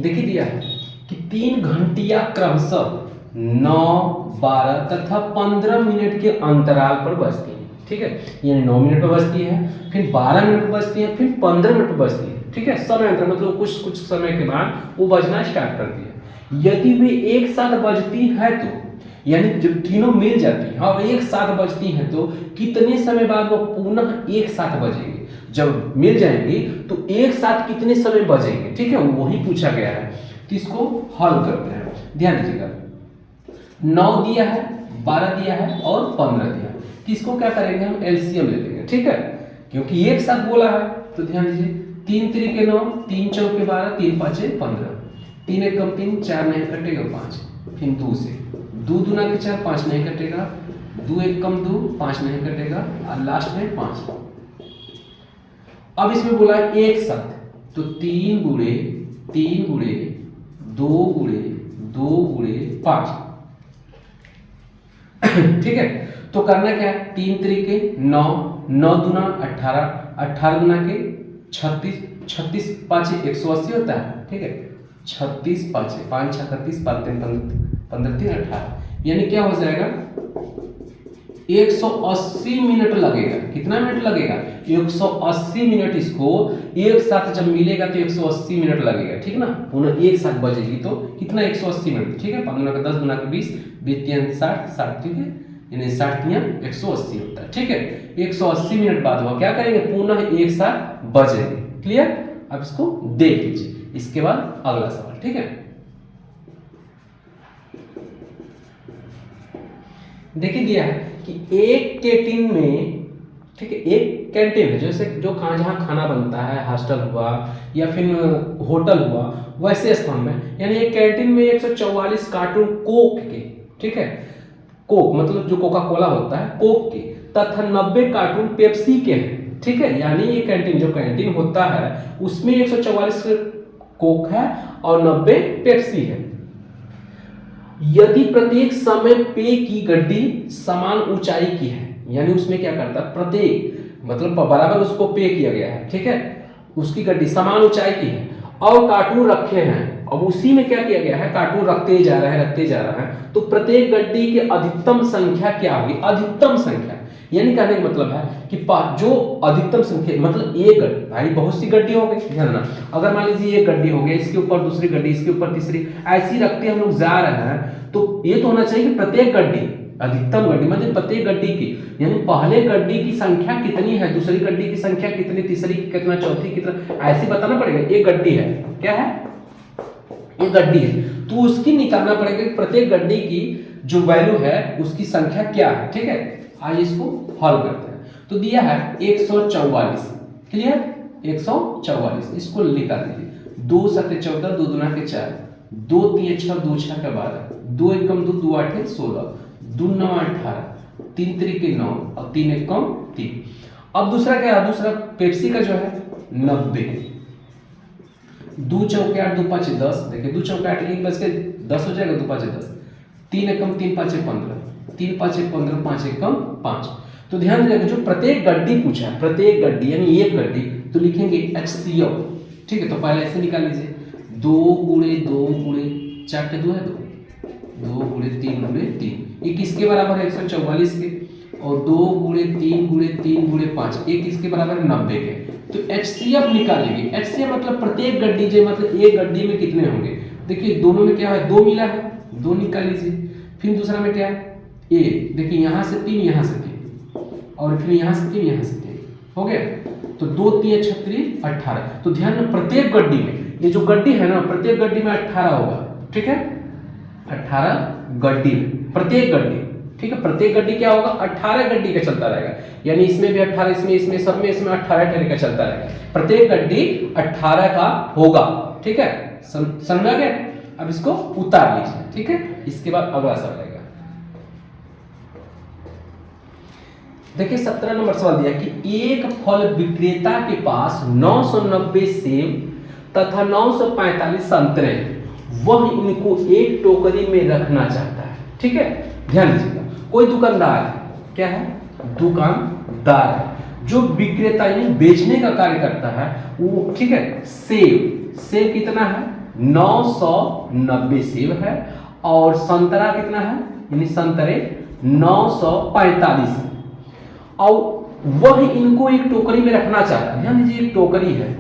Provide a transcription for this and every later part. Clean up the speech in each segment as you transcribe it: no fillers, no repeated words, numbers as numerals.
देखिए दिया है कि 3 घंटिया क्रमशः 9, 12 तथा 15 मिनट के अंतराल पर बजती है। ठीक है, यानी 9 मिनट पर बजती है, फिर 12 मिनट पर बजती है, फिर 15 मिनट पर बजती है। ठीक है, समय अंतर मतलब कुछ समय के बाद वो बजना स्टार्ट करती है। यदि वे एक साथ बजती है तो, यानी जब तीनों मिल जाती है और एक साथ बजती हैं तो कितने समय बाद वो पुनः एक साथ बजेंगे? जब मिल जाएंगे तो एक साथ कितने समय बजेंगे? ठीक है, वही पूछा गया है, तो इसको हल करते हैं। ध्यान दीजिएगा, 9 दिया है, 12 दिया है और 15 दिया है, तो इसको क्या करेंगे हम एलसीएम ले लेंगे। ठीक है, क्योंकि एक साथ बोला है तो ध्यान दीजिए, 3 त्रिके 9, 3 चौके 12, 3 पाँचे 15, 3 एक कम 3, 4 नहीं कटेगा 5, फिर 2 से 2 दूना के 4, 5 नहीं कटेगा, 2 एक कम 2, 5 नहीं कटेगा और लास्ट में 5। अब इसमें बोला एक साथ, तो 3 गुणे 3 गुणे 2 गुणे 2 गुणे 5। ठीक है, तो करना क्या है, 3 त्रिके 9, 9 दूना 18, 18 दूना के 36, 36 पाँचे 180 होता है। ठीक है, 36 पाँचे 5 6 31, 5 3 15 3 18, यानी क्या हो जाएगा 180 मिनट लगेगा। कितना मिनट लगेगा? 180 मिनट। इसको एक साथ जब मिलेगा तो 180 मिनट लगेगा। ठीक ना, पुनः एक साथ बजेगी तो कितना 180 मिनट। ठीक है, 15 का 10 गुना के 20, 20 60 60। ठीक है, यानी 60 या 180 होता है। ठीक है, 180 मिनट बाद वो क्या करेंगे, पुनः एक साथ बजेंगे। क्लियर? अब इसको देख लीजिए, इसके बाद अगला सवाल। ठीक है, देखिए दिया है कि एक कैंटीन में, ठीक है, एक कैंटीन है जैसे जो जहाँ खाना बनता है, हॉस्टल हुआ या फिर होटल हुआ, वैसे स्थान में, यानी एक कैंटीन में 144 कार्टून कोक के, ठीक है, कोक मतलब जो कोका कोला होता है, कोक के तथा 90 कार्टून पेप्सी के हैं। ठीक है, यानी ये कैंटीन जो कैंटीन होता है उसमें 144 कोक है और 90 पेप्सी है। यदि प्रत्येक समय पेय की गड्डी समान ऊंचाई की है, यानी उसमें क्या करता है, प्रत्येक मतलब बराबर उसको पे किया गया है। ठीक है, उसकी गड्डी समान ऊंचाई की है और कार्टून रखे हैं, अब उसी में क्या किया गया है, कार्टून रखते जा रहा है, तो प्रत्येक गड्डी की अधिकतम संख्या क्या होगी? अधिकतम संख्या, यानी कहने का मतलब है कि जो अधिकतम संख्या मतलब एक गड्डी, भाई बहुत सी गड्डी हो गई, ध्यान रखना। अगर मान लीजिए एक गड्डी हो गई, इसके ऊपर दूसरी गड्डी, इसके ऊपर तीसरी, ऐसी रखते हम लोग जा रहे हैं, तो ये तो होना चाहिए कि प्रत्येक गड्डी, अधिकतम गड्डी मतलब प्रत्येक गड्डी की, यानी पहले गड्डी की संख्या कितनी है, दूसरी गड्डी की संख्या कितनी, तीसरी की कितना, चौथी कितना, ऐसे बताना पड़ेगा। एक गड्डी है, क्या है, एक गड्डी है, तो उसकी निकालना पड़ेगा कि प्रत्येक गड्डी की जो वैल्यू है उसकी संख्या क्या है। ठीक है, आज इसको हल करते हैं। तो दिया है 144। क्लियर, 144, इसको निकाल दीजिए। 2 7 14, 2 दूना के 4, 2 3 6, 2 6 के 12, 2 1 कम 2, 2 8 16, 2 9 18, 3 3 9 और 3 1 कम 3। अब दूसरा क्या है, दूसरा पेप्सी का जो है 90, 2 चौके 8, 2 5 10, देखिए 2 चौके 8, 1 बच के 10 हो जाएगा, 2 5 10, 3 1 कम 3 5 15, 3 5 15, 5 1 कम 5। तो ध्यान दीजिएगा, जो प्रत्येक गड्डी पूछा है, प्रत्येक गड्डी यानी एक गड्डी, तो लिखेंगे HCF। ठीक है, तो पहले ऐसे निकाल लीजिए, 2 गुणे 2 गुणे 4 के 2 है 2 गुणे 3 गुणे 3, ये किसके बराबर है, 144 के, और 2 गुणे 3 गुणे 3 गुणे 5, ये किसके बराबर है, 90 के। तो HCF निकालेंगे। HCF मतलब प्रत्येक गड्डी जो मतलब एक गड्डी में कितने होंगे, देखिए दोनों में क्या है, 2 मिला है, 2 निकाल लीजिए। फिर दूसरा में क्या है, ए, देखिए यहाँ से 3, यहाँ से 3, और फिर यहाँ से 3, यहाँ से 3, हो गया। तो 2 3 36 18। तो ध्यान में प्रत्येक गड्डी में, ये जो गड्डी है ना, प्रत्येक गड्डी में 18 होगा। ठीक है, 18 गड्डी में, प्रत्येक गड्डी, ठीक है, प्रत्येक गड्डी क्या होगा, 18 गड्डी का चलता रहेगा, यानी इसमें भी 18, इसमें सब में इसमें 18 टन का चलता रहेगा, प्रत्येक गड्डी 18 का होगा। ठीक है, समझा गया? अब इसको उतार लीजिए। ठीक है, इसके बाद अगला सवाल आएगा। देखिए 17 नंबर सवाल दिया कि एक फल विक्रेता के पास 990 सेब तथा 945 संतरे, वह इनको एक टोकरी में रखना चाहता है। ठीक है, ध्यान दीजिएगा, कोई दुकानदार है, क्या है, दुकानदार है, जो विक्रेता यानी बेचने का कार्य करता है वो। ठीक है, सेब कितना है, 990 सेब है, और संतरा कितना है, यानी संतरे 945 है, और वह इनको एक टोकरी में रखना चाहता है। ध्यान दीजिए, एक टोकरी है,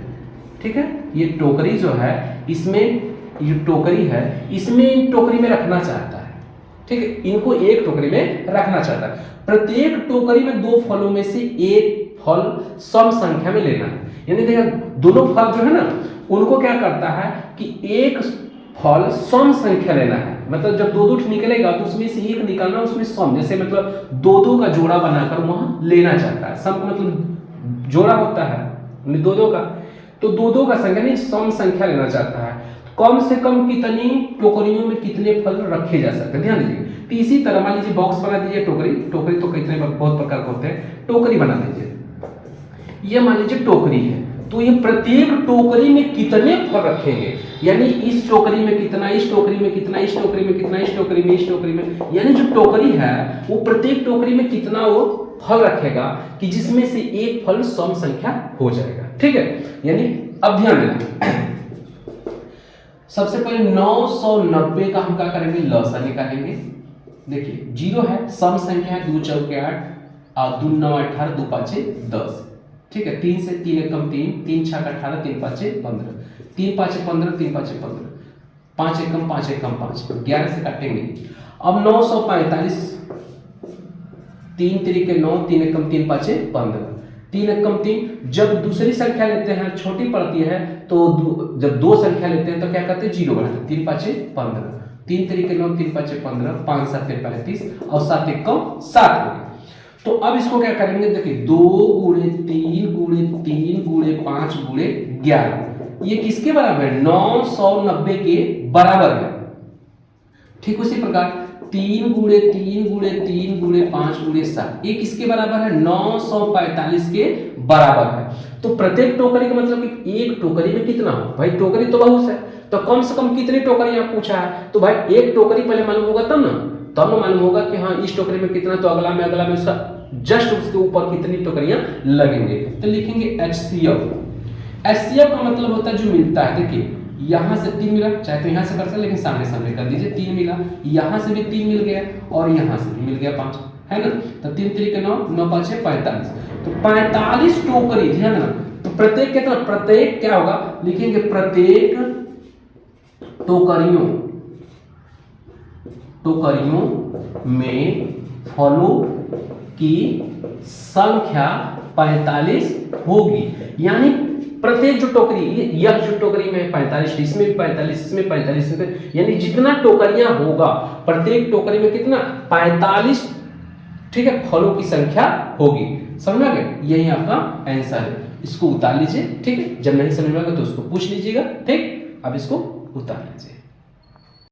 ठीक है, ये टोकरी जो है इसमें, ये टोकरी है इसमें टोकरी में रखना चाहता है, ठीक है, इनको एक टोकरी में रखना चाहता है। प्रत्येक टोकरी में दो फलों में से एक फल सम संख्या में लेना है, यानी देखिए दोनों फल जो है ना उनको क्या करता है कि एक फल सम संख्या लेना है, मतलब जब दो दो निकलेगा तो उसमें से एक निकालना, उसमें सम, जैसे मतलब दो दो का जोड़ा बनाकर वहां लेना चाहता है। सम का मतलब जोड़ा होता है दो दो का, तो दो दो का संख्या नहीं सम संख्या लेना चाहता है। कम से कम कितनी टोकरियों में कितने फल रखे जा सकते हैं, ध्यान दीजिए। तो इसी तरह मान लीजिए बॉक्स बना दीजिए, टोकरी, टोकरी तो कितने बहुत प्रकार के होते हैं, टोकरी बना दीजिए, ये मान लीजिए टोकरी है, तो ये प्रत्येक टोकरी में कितने फल रखेंगे, यानी इस टोकरी में कितना, इस टोकरी में कितना, इस टोकरी में कितना, इस टोकरी में, इस टोकरी में, यानी जो टोकरी है वो प्रत्येक टोकरी में कितना वो फल रखेगा कि जिसमें से एक फल सम संख्या हो जाएगा, ठीक है। यानी अब ध्यान देना, सबसे पहले 990 का हम क्या करेंगे, लसा निकालेंगे। देखिए 0 है, सम संख्या है, 2 चौके 8 और 2 9 18 2 5 10, ठीक है। 3 से 3 एकम 3, 3 6 18 3 5 15, 3 5 15 3 5 15, 5 एकम 5 एकम 5, 11 से काटेंगे। अब 945, 3 3 9, 3 एकम 3 5 15, 3 एकम 3। जब दूसरी संख्या लेते हैं छोटी पड़ती है तो जब दो संख्या लेते हैं तो क्या करते हैं, 0 बढ़ाते हैं, 3 5 15, 3 3 9, 3 5 15, 5 7 35 और 7 एकम 7 हो गए। तो अब इसको क्या करेंगे, देखिए 2 गुणे 3 गुणे 3 गुणे 5 गुणे 11, ये किसके बराबर है, 990 के बराबर है। ठीक उसी प्रकार 3 गुणे 3 गुणे 3 गुणे 5 गुणे 7, ये किसके बराबर है, 945 के बराबर है। तो प्रत्येक टोकरी का मतलब कि एक टोकरी में कितना हो, भाई टोकरी तो बहुत है, तो कम से कम कितनी टोकरी आप पूछा है, तो भाई एक टोकरी पहले मालूम होगा तब ना मालूम होगा कि हाँ इस टोकरी में कितना, तो अगला में उसका जस्ट उसके ऊपर कितनी टोकरियां लगेंगे। तो लिखेंगे HCF। HCF का मतलब होता है जो मिलता है, देखिए यहां से 3 मिला, चाहे तो यहां से कर सकते, लेकिन सामने सामने कर दीजिए, 3 मिला, यहां से भी 3 मिल गया और यहां से भी मिल गया 5, है ना। तो 3 3 9, 9 5 45, तो 45 टोकरी, ध्यान देना। तो प्रत्येक कितना, प्रत्येक क्या होगा, लिखेंगे प्रत्येक टोकरियों में फलों की संख्या 45 होगी, यानी प्रत्येक जो टोकरी, यह जो टोकरी में 45, इसमें भी 45, इसमें 45, यानी जितना टोकरियां होगा प्रत्येक टोकरी में कितना, 45, ठीक है, फलों की संख्या होगी। समझ में आ गया, यही आपका आंसर है। इसको उतार लीजिए, ठीक है, जब नहीं समझ में आएगा तो उसको पूछ लीजिएगा, ठीक। अब इसको उतार लीजिए।